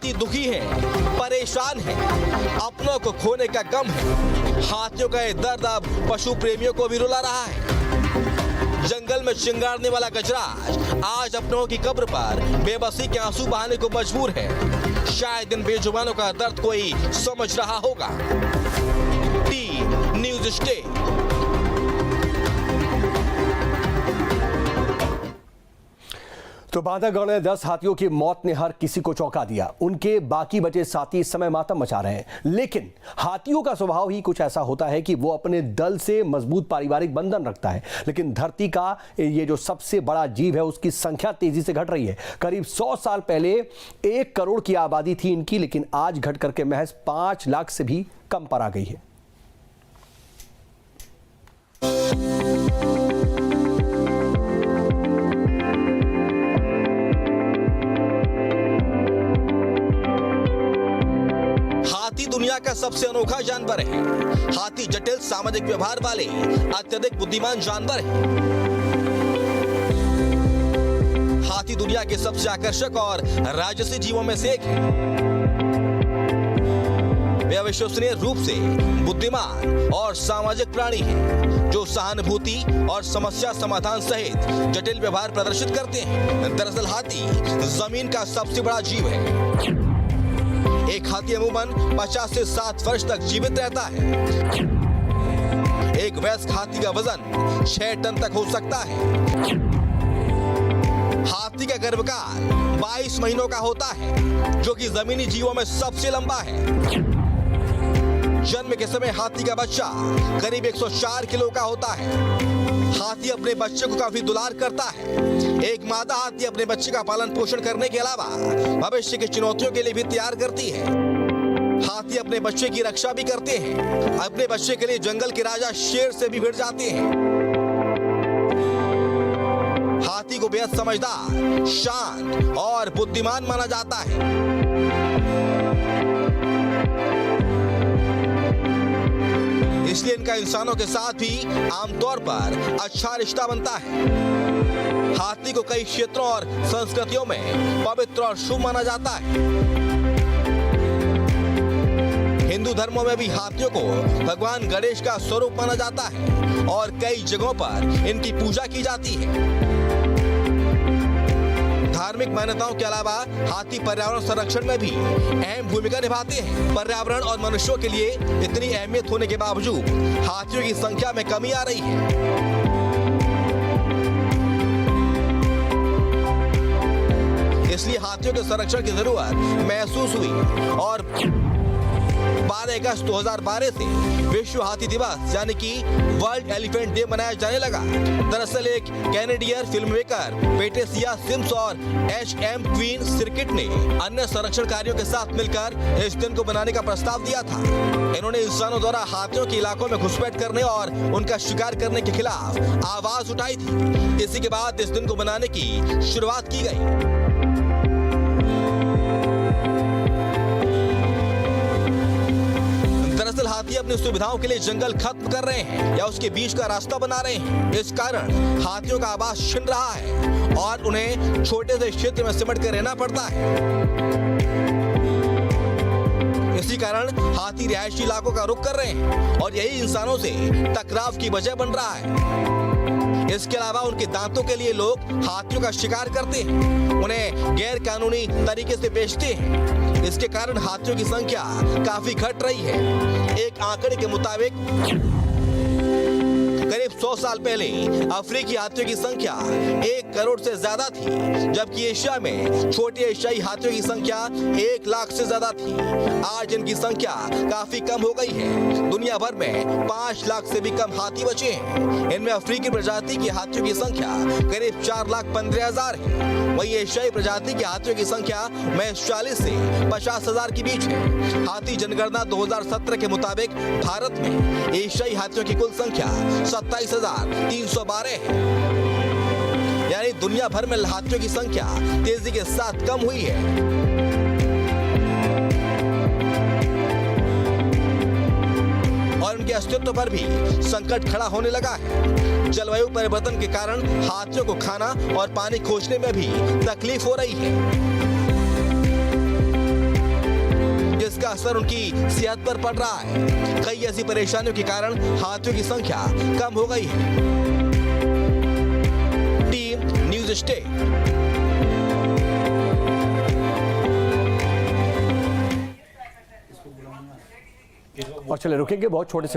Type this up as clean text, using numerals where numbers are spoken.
हाथी दुखी हैं, परेशान हैं, अपनों को खोने का गम है। हाथियों का ये दर्द अब पशु प्रेमियों को भी रुला रहा है। जंगल में चिंगारने वाला गजराज आज अपनों की कब्र पर बेबसी के आंसू बहाने को मजबूर है। शायद इन बेजुबानों का दर्द कोई समझ रहा होगा। T news stay. तो बांधवगढ़ में 10 हाथियों की मौत ने हर किसी को चौंका दिया। उनके बाकी बचे साथी इस समय मातम मचा रहे हैं। लेकिन हाथियों का स्वभाव ही कुछ ऐसा होता है कि वो अपने दल से मजबूत पारिवारिक बंधन रखता है। लेकिन धरती का ये जो सबसे बड़ा जीव है, उसकी संख्या तेजी से घट रही है। करीब 100 साल पहले 1 करोड़ की आबादी थी इनकी, लेकिन आज घट करके महज 5 लाख से भी कम पर आ गई है। हाथी दुनिया का सबसे अनोखा जानवर है। हाथी जटिल सामाजिक व्यवहार वाले अत्यधिक बुद्धिमान जानवर है। हाथी दुनिया के सबसे आकर्षक और राजसी जीवों में से एक है। वे अविश्वसनीय रूप से बुद्धिमान और सामाजिक प्राणी हैं, जो सहानुभूति और समस्या समाधान सहित जटिल व्यवहार प्रदर्शित करते हैं। दरअसल हाथी जमीन का सबसे बड़ा जीव है। एक हाथी अमूमन 50 से 60 वर्ष तक जीवित रहता है। एक वयस्क हाथी का वजन 6 टन तक हो सकता है। हाथी का गर्भकाल 22 महीनों का होता है, जो कि जमीनी जीवों में सबसे लंबा है। जन्म के समय हाथी का बच्चा करीब 104 किलो का होता है। हाथी अपने बच्चे को काफी दुलार करता है। एक मादा हाथी अपने बच्चे का पालन पोषण करने के अलावा भविष्य की चुनौतियों के लिए भी तैयार करती है। हाथी अपने बच्चे की रक्षा भी करते हैं। अपने बच्चे के लिए जंगल के राजा शेर से भी भिड़ जाते हैं। हाथी को बेहद समझदार, शांत और बुद्धिमान माना जाता है। इसलिए इनका इंसानों के साथ भी आमतौर पर अच्छा रिश्ता बनता है। हाथी को कई क्षेत्रों और संस्कृतियों में पवित्र और शुभ माना जाता है। हिंदू धर्मों में भी हाथियों को भगवान गणेश का स्वरूप माना जाता है और कई जगहों पर इनकी पूजा की जाती है। धार्मिक मान्यताओं के अलावा हाथी पर्यावरण संरक्षण में भी अहम भूमिका निभाते हैं। पर्यावरण और मनुष्यों के लिए इतनी अहमियत होने के बावजूद हाथियों की संख्या में कमी आ रही है। इसलिए हाथियों के संरक्षण की जरूरत महसूस हुई और 12 अगस्त 2012 से विश्व हाथी दिवस यानी कि वर्ल्ड एलिफेंट डे मनाया जाने लगा। दरअसल एक Canadian film maker Patricia Sims और एच.एम. क्वीन सर्किट ने अन्य संरक्षण कार्यों के साथ मिलकर इस दिन को बनाने का प्रस्ताव दिया था। इन्होंने इंसानों द्वारा हाथियों के इलाकों में घुसपैठ करने और उनका शिकार करने के खिलाफ आवाज उठाई थी। इसी के बाद इस दिन को बनाने की शुरुआत की गई। दरअसल हाथी अपनी सुविधाओं के लिए जंगल खत्म कर रहे हैं या उसके बीच का रास्ता बना रहे हैं। इस कारण हाथियों का आवास छिन रहा है और उन्हें छोटे से क्षेत्र में सिमट कर रहना पड़ता है। इसी कारण हाथी रिहायशी इलाकों का रुख कर रहे हैं और यही इंसानों से टकराव की वजह बन रहा है। इसके अलावा उनके दांतों के लिए लोग हाथियों का शिकार करते हैं, उन्हें गैर कानूनी तरीके से बेचते हैं। इसके कारण हाथियों की संख्या काफी घट रही है। एक आंकड़े के मुताबिक करीब 100 साल पहले अफ्रीकी हाथियों की संख्या 1 करोड़ से ज्यादा थी, जबकि एशिया में छोटे एशियाई हाथियों की संख्या 1 लाख से ज्यादा थी। आज इनकी संख्या काफी कम हो गई है। दुनिया भर में 5 लाख से भी कम हाथी बचे हैं। इनमें अफ्रीकी प्रजाति के हाथियों की संख्या करीब 4,15,000 है। वहीं एशियाई प्रजाति के हाथियों की संख्या में 40 से 50,000 के बीच है। हाथी जनगणना 2017 के मुताबिक भारत में एशियाई हाथियों की कुल संख्या 27,312 है। यानी दुनिया भर में हाथियों की संख्या तेजी के साथ कम हुई है। और उनके अस्तित्व पर भी संकट खड़ा होने लगा है। जलवायु परिवर्तन के कारण हाथियों को खाना और पानी खोजने में भी तकलीफ हो रही है। असर उनकी सेहत पर पड़ रहा है। कई ऐसी परेशानियों के कारण हाथियों की संख्या कम हो गई है। Team news state. और चले रुकेंगे बहुत छोटे से